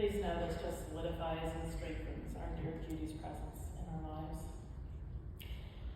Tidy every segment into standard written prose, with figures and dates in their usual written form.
Please know this just solidifies and strengthens our dear Judy's presence in our lives.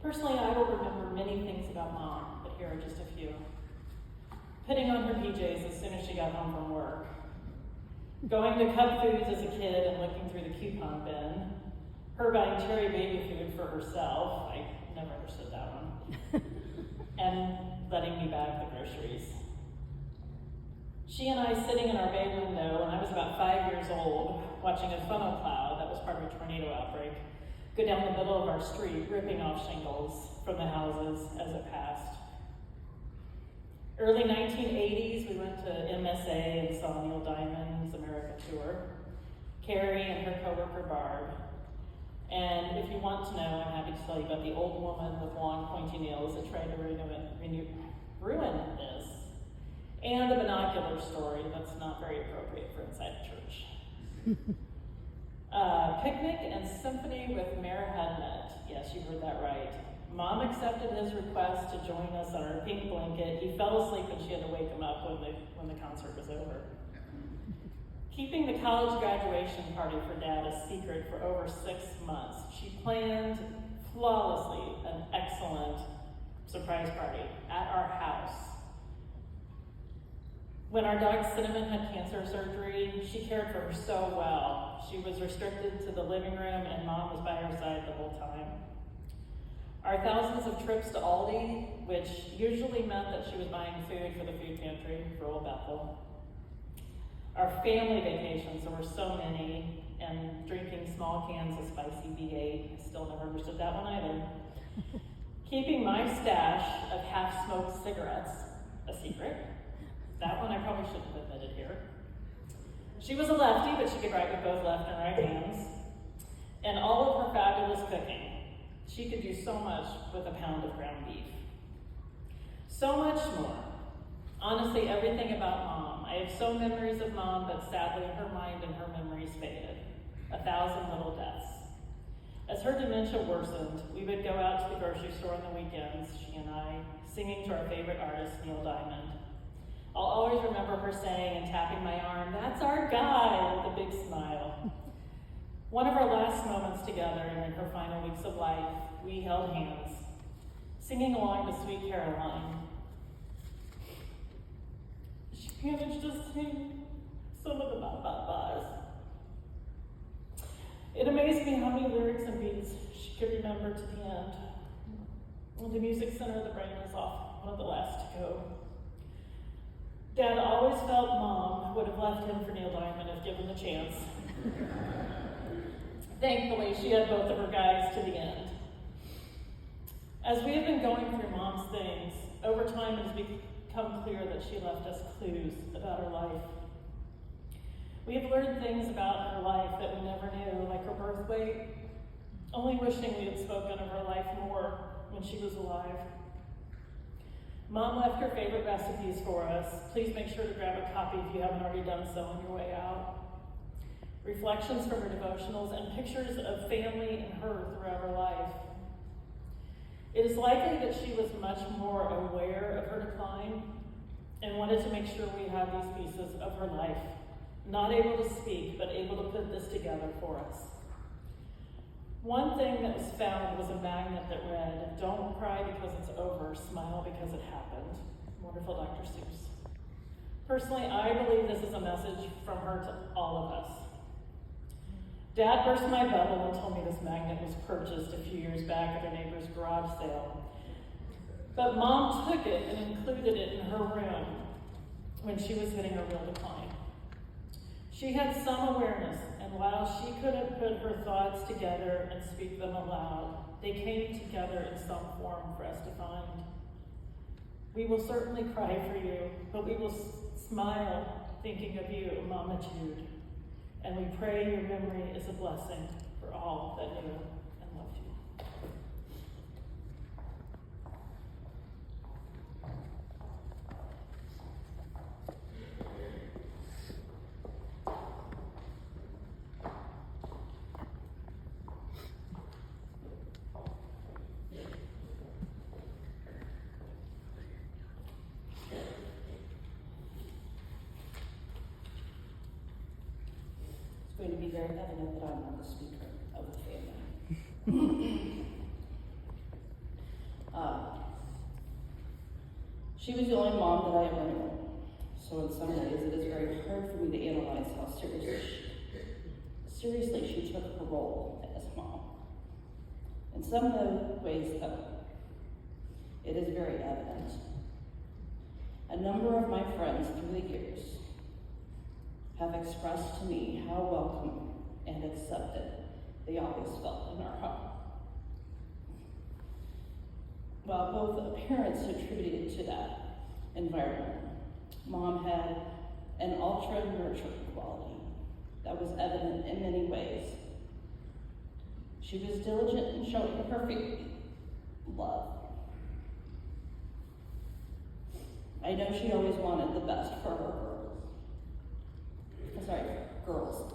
Personally, I will remember many things about Mom, but here are just a few. Putting on her PJs as soon as she got home from work. Going to Cub Foods as a kid and looking through the coupon bin. Her buying cherry baby food for herself. I never understood that one. And letting me bag the groceries. She and I sitting in our bay window when I was about 5 years old, watching a funnel cloud that was part of a tornado outbreak go down the middle of our street, ripping off shingles from the houses as it passed. Early 1980s, we went to MSA and saw Neil Diamond's America tour. Carrie and her coworker Barb. And if you want to know, I'm happy to tell you about the old woman with long pointy nails that tried to ruin this. And a binocular story that's not very appropriate for inside the church. Picnic and symphony with Mayor Hednett. Yes, you heard that right. Mom accepted his request to join us on our pink blanket. He fell asleep and she had to wake him up when the concert was over. Keeping the college graduation party for Dad a secret for over 6 months, she planned flawlessly an excellent surprise party at our house. When our dog Cinnamon had cancer surgery, she cared for her so well. She was restricted to the living room and Mom was by her side the whole time. Our thousands of trips to Aldi, which usually meant that she was buying food for the food pantry for Old Bethel. Our family vacations, there were so many, and drinking small cans of spicy V8. I still never understood that one either. Keeping my stash of half-smoked cigarettes a secret. That one I probably shouldn't have admitted here. She was a lefty, but she could write with both left and right hands. And all of her fabulous cooking. She could do so much with a pound of ground beef. So much more. Honestly, everything about Mom. I have so memories of Mom, but sadly her mind and her memories faded. 1,000 little deaths. As her dementia worsened, we would go out to the grocery store on the weekends, she and I, singing to our favorite artist, Neil Diamond. I'll always remember her saying and tapping my arm, "That's our guy," with a big smile. One of our last moments together and in her final weeks of life, we held hands, singing along to Sweet Caroline. She managed to sing some of the bye-bye-byes. It amazed me how many lyrics and beats she could remember to the end. When the music center of the brain was off, one of the last to go. Dad always felt Mom would have left him for Neil Diamond if given the chance. Thankfully, she had both of her guys to the end. As we have been going through Mom's things, over time it has become clear that she left us clues about her life. We have learned things about her life that we never knew, like her birth weight, only wishing we had spoken of her life more when she was alive. Mom left her favorite recipes for us. Please make sure to grab a copy if you haven't already done so on your way out. Reflections from her devotionals and pictures of family and her throughout her life. It is likely that she was much more aware of her decline and wanted to make sure we had these pieces of her life, not able to speak, but able to put this together for us. One thing that was found was a magnet that read, "Don't cry because it's over, smile because it happened." Wonderful Dr. Seuss. Personally, I believe this is a message from her to all of us. Dad burst my bubble and told me this magnet was purchased a few years back at a neighbor's garage sale. But Mom took it and included it in her room when she was hitting her real decline. She had some awareness, and while she couldn't put her thoughts together and speak them aloud, they came together in some form for us to find. We will certainly cry for you, but we will smile thinking of you, Mama Jude. And we pray your memory is a blessing for all that knew and loved you. going to be very evident that I'm not the speaker of the family. She was the only mom that I ever knew, so in some ways it is very hard for me to analyze how seriously she took her role as mom. In some ways, though, it is very evident. A number of my friends through the years have expressed to me how welcome and accepted they always felt in our home. While both parents attributed to that environment, Mom had an ultra-nurturing quality that was evident in many ways. She was diligent in showing her family love. I know she always wanted the best for her girls.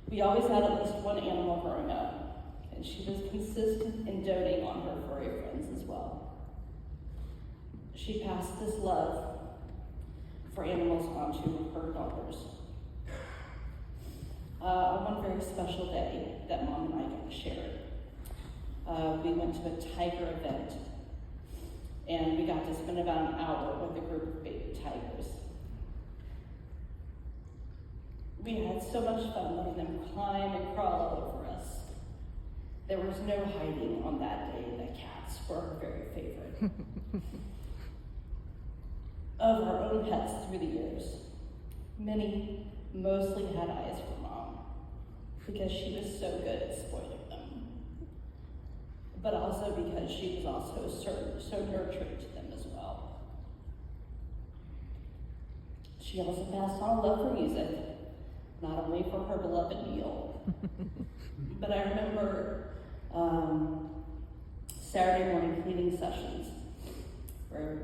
We always had at least one animal growing up, and she was consistent in doting on her furry friends as well. She passed this love for animals onto her daughters. On one very special day that Mom and I got to share it, we went to a tiger event, and we got to spend about an hour with a group of baby tigers. We had so much fun letting them climb and crawl all over us. There was no hiding on that day that cats were her very favorite. Of our own pets through the years, many mostly had eyes for Mom because she was so good at spoiling them, but also because she was also so nurturing to them as well. She also passed on a love for music, not only for her beloved Neil, but I remember Saturday morning cleaning sessions where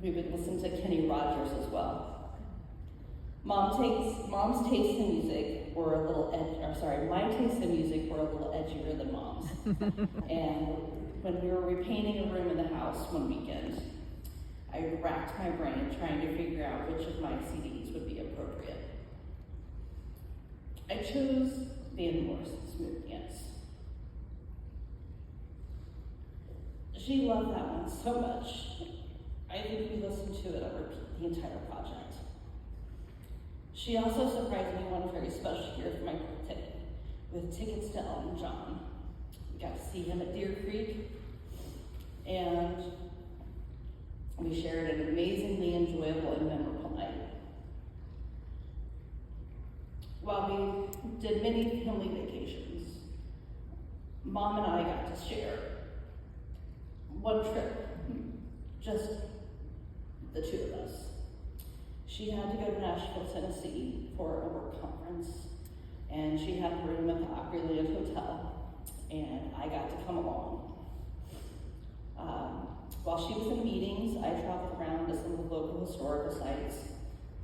we would listen to Kenny Rogers as well. Mom's tastes in music were a little my tastes in music were a little edgier than Mom's. And when we were repainting a room in the house one weekend, I racked my brain trying to figure out which of my CDs would be appropriate. I chose Van Morrison's Smooth Dance. She loved that one so much. I think we listened to it on repeat the entire project. She also surprised me one very special year for my birthday with tickets to Elton John. We got to see him at Deer Creek, and we shared an amazingly enjoyable and memorable night. While we did many family vacations, Mom and I got to share one trip, just the two of us. She had to go to Nashville, Tennessee for a work conference, and she had a room at the Opryland Hotel, and I got to come along. While she was in meetings, I traveled around to some of the local historical sites.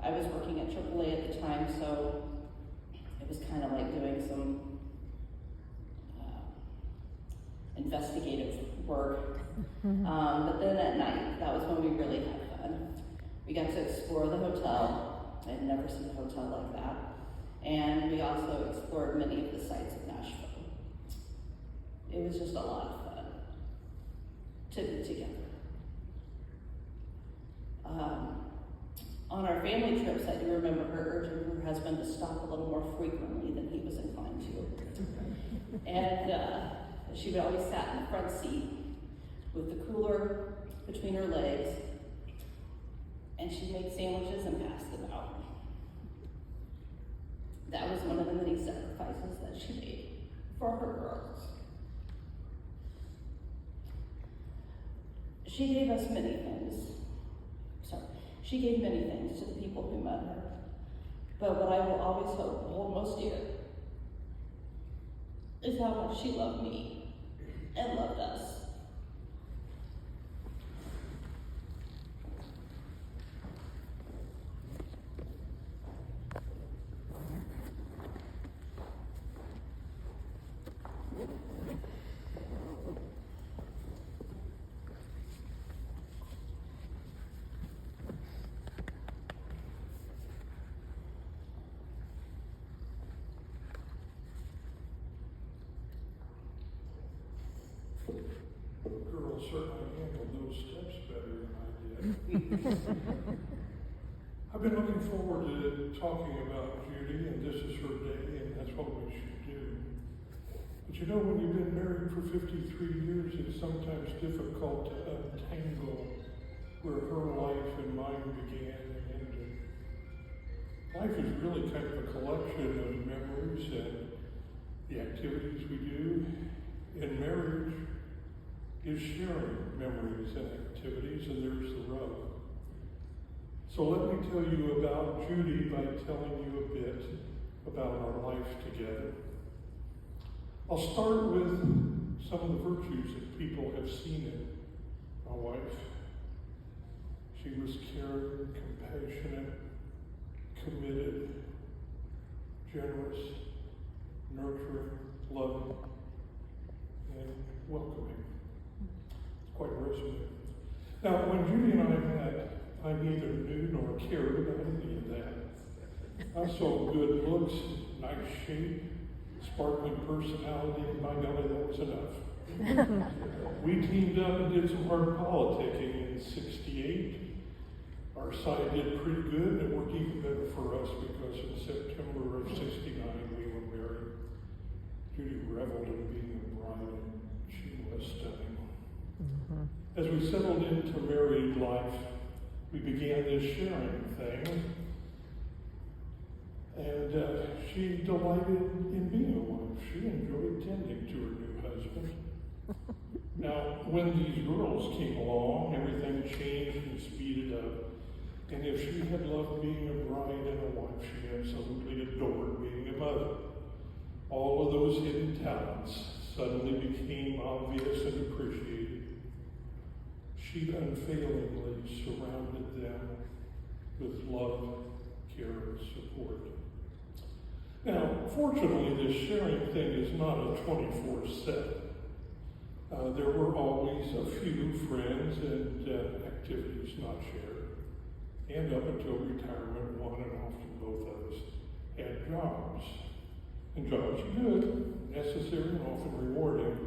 I was working at AAA at the time, so it was kind of like doing some investigative work. But then at night, that was when we really had fun. We got to explore the hotel. I had never seen a hotel like that. And we also explored many of the sites of Nashville. It was just a lot of fun to be together. On our family trips, I do remember her urging her husband to stop a little more frequently than he was inclined to. And she would always sat in the front seat with the cooler between her legs, and she'd make sandwiches and pass them out. That was one of the many sacrifices that she made for her girls. She gave us many things. She gave many things to the people who met her. But what I will always hold most dear is how much she loved me and loved us. certainly handled those steps better than I did. I've been looking forward to talking about Judy, and this is her day, and that's what we should do. But you know, when you've been married for 53 years, it's sometimes difficult to untangle where her life and mine began and ended. Life is really kind of a collection of memories and the activities we do, and marriage is sharing memories and activities, and there's the rub. So let me tell you about Judy by telling you a bit about our life together. I'll start with some of the virtues that people have seen in my wife. She was caring, compassionate, committed, generous, nurturing, loving, and welcoming. It's quite a resume. Now, when Judy and I met, I neither knew nor cared about any of that. I saw good looks, nice shape, sparkling personality, and by golly, that was enough. We teamed up and did some hard politicking in '68. Our side did pretty good, and it worked even better for us because in September of '69 we were married. Judy reveled in being a bride, and she was stunning. As we settled into married life, we began this sharing thing, and she delighted in being a wife. She enjoyed tending to her new husband. Now, when these girls came along, everything changed and speeded up. And if she had loved being a bride and a wife, she absolutely adored being a mother. All of those hidden talents suddenly became obvious and appreciated. She unfailingly surrounded them with love, care, and support. Now, fortunately, this sharing thing is not a 24/7. There were always a few friends and activities not shared. And up until retirement, one and often both of us had jobs. And jobs are good, necessary, and often rewarding.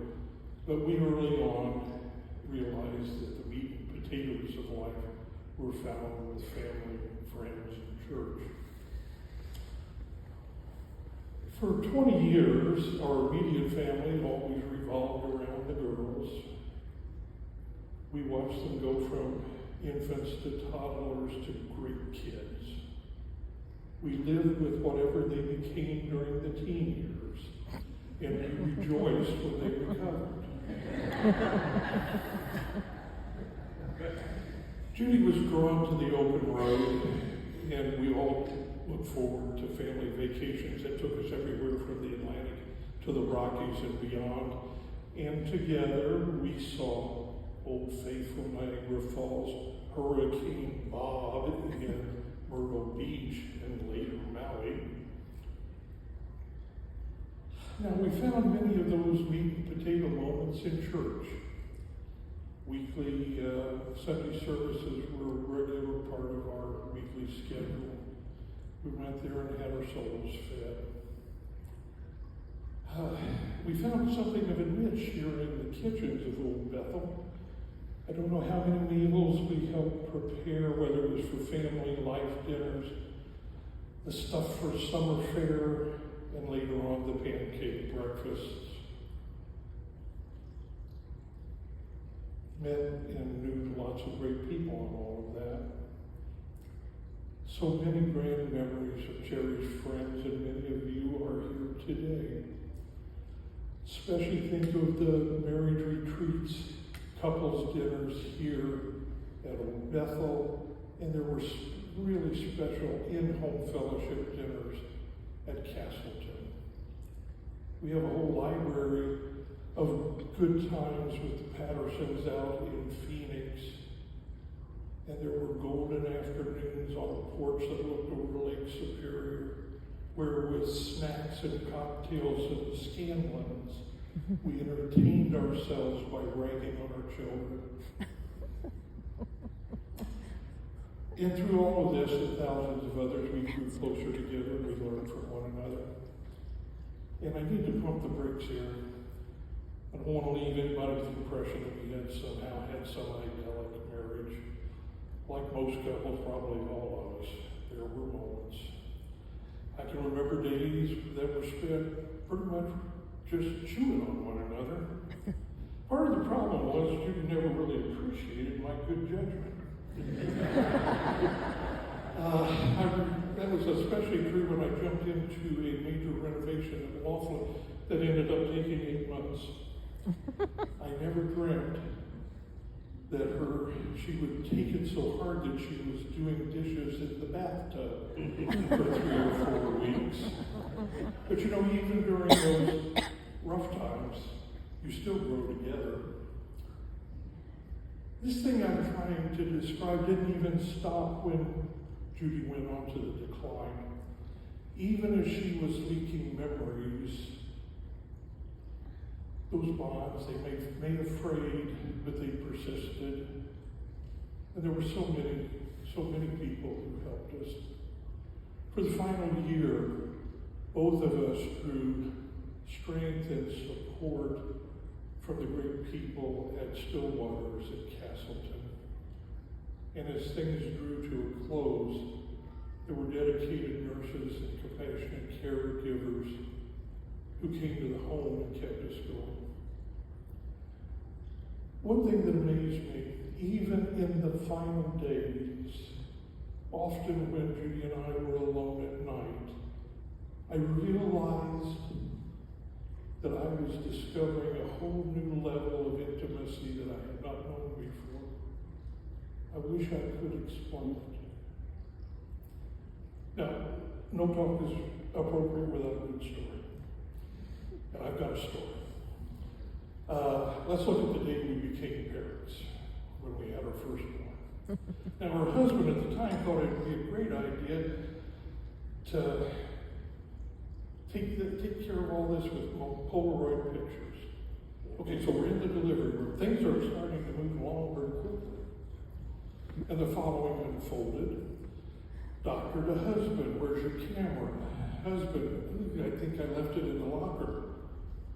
But we early on realized that the meat and potatoes of life were found with family, friends, and church. For 20 years, our immediate family always revolved around the girls. We watched them go from infants to toddlers to great kids. We lived with whatever they became during the teen years, and we rejoiced when they recovered. Judy was drawn to the open road, and we all looked forward to family vacations that took us everywhere from the Atlantic to the Rockies and beyond. And together we saw Old Faithful Niagara Falls, Hurricane Bob in Myrtle Beach, and later Maui. Now, we found many of those meat and potato moments in church. Weekly Sunday services were a regular part of our weekly schedule. We went there and had our souls fed. We found something of a niche here in the kitchens of Old Bethel. I don't know how many meals we helped prepare, whether it was for family life dinners, the stuff for summer fare, and later on the pancake breakfasts. Met and knew lots of great people and all of that. So many grand memories of cherished friends, and many of you are here today. Especially think of the marriage retreats, couples dinners here at Old Bethel, and there were really special in-home fellowship dinners at Castleton. We have a whole library of good times with the Pattersons out in Phoenix. And there were golden afternoons on a porch that looked over Lake Superior, where with snacks and cocktails and Scanlons, we entertained ourselves by ragging on our children. And through all of this and thousands of others, we grew closer together and we learned from one another. And I need to pump the brakes here. I don't want to leave anybody with the impression that we had somehow had some idyllic marriage. Like most couples, probably all of us, there were moments. I can remember days that were spent pretty much just chewing on one another. Part of the problem was Judy never really appreciated my good judgment. That was especially true when I jumped into a major renovation at Laughlin that ended up taking 8 months. I never dreamt that she would take it so hard that she was doing dishes in the bathtub for 3 or 4 weeks. But you know, even during those rough times, you still grow together. This thing I'm trying to describe didn't even stop when Judy went on to the decline. Even as she was leaking memories, those bonds, they may have frayed, but they persisted. And there were so many people who helped us. For the final year, both of us drew strength and support from the great people at Stillwater's at Castleton. And as things drew to a close, there were dedicated nurses and compassionate caregivers who came to the home and kept us going. One thing that amazed me, even in the final days, often when Judy and I were alone at night, I realized that I was discovering a whole new level of intimacy that I had not known before. I wish I could explain it. Now, no talk is appropriate without a good story. And I've got a story. Let's look at the day we became parents, when we had our first one. Now, her husband at the time thought it would be a great idea to take care of all this with Polaroid pictures. Okay, so we're in the delivery room. Things are starting to move along very quickly. And the following unfolded. Doctor to husband, where's your camera? Husband, I think I left it in the locker.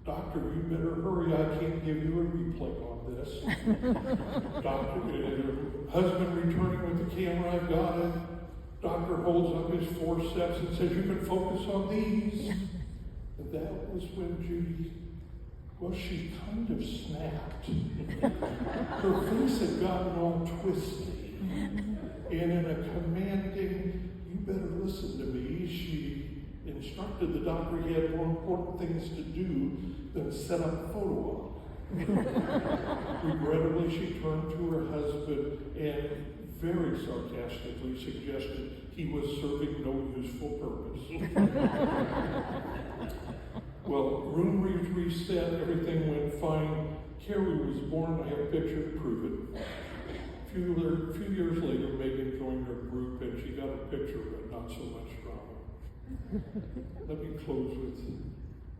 Doctor, you better hurry, I can't give you a replay on this. Husband returning with the camera, I've got it. Doctor holds up his forceps and says, you can focus on these. And that was when Judy, well, she kind of snapped. Her face had gotten all twisty. And in a commanding, you better listen to me, she instructed the doctor he had more important things to do than set up a photo op. Regrettably, she turned to her husband and very sarcastically suggested he was serving no useful purpose. Well, room reset, everything went fine. Carrie was born, I have a picture to prove it. A few years later, Megan joined our group and she got a picture, but not so much drama. Let me close with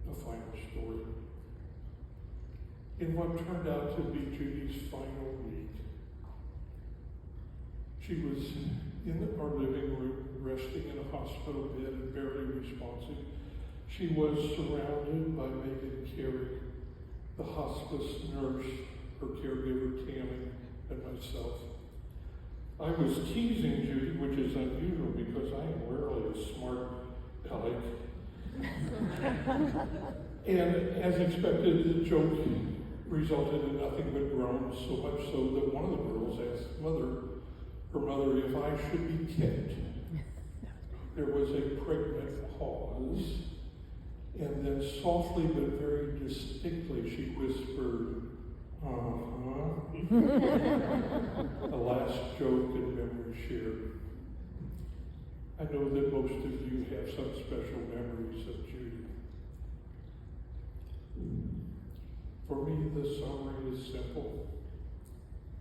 a final story. In what turned out to be Judy's final week, she was in our living room, resting in a hospital bed and barely responsive. She was surrounded by Megan and Carrie, the hospice nurse, her caregiver Tammy, and myself. I was teasing Judy, which is unusual because I am rarely a smart aleck. And as expected, the joke resulted in nothing but groans, so much so that one of the girls asked her mother if I should be kicked. There was a pregnant pause, and then softly but very distinctly she whispered, a last joke and memory shared. I know that most of you have some special memories of Judy. For me, the summary is simple.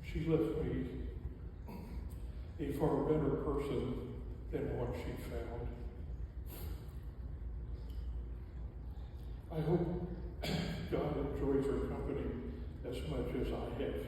She left me a far better person than what she found. I hope God enjoys her company as much as I have.